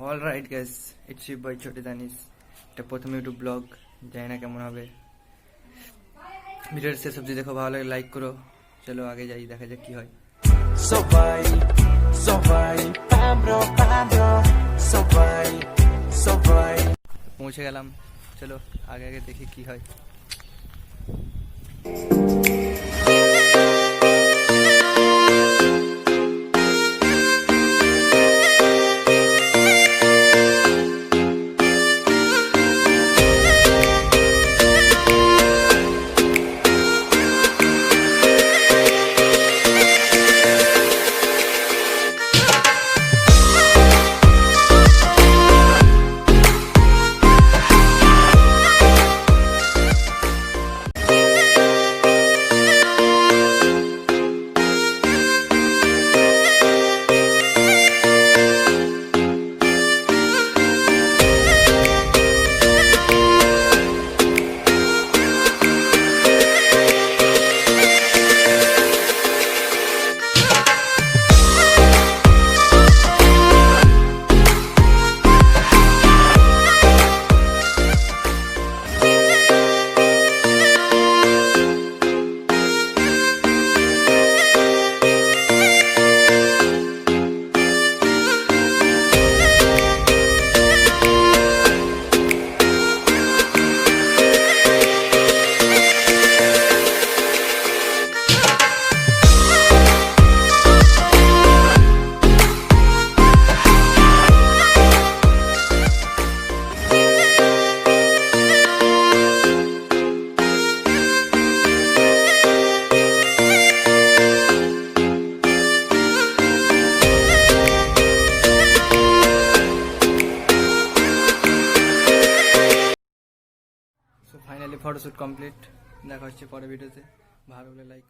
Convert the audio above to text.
All right guys, it's you by Chhote Danish. এটা প্রথম YouTube blog, জানি না কেমন হবে। ভিডিওর শেষ অবধি দেখো, ভালো লাগে লাইক করো। চলো আগে যাই, দেখা যাক কি হয়। পৌঁছে গেলাম, চলো আগে আগে দেখি কি হয়। So finally photoshoot complete. দেখা হচ্ছে পরের ভিডিওতে। ভালো লাগলে লাইক।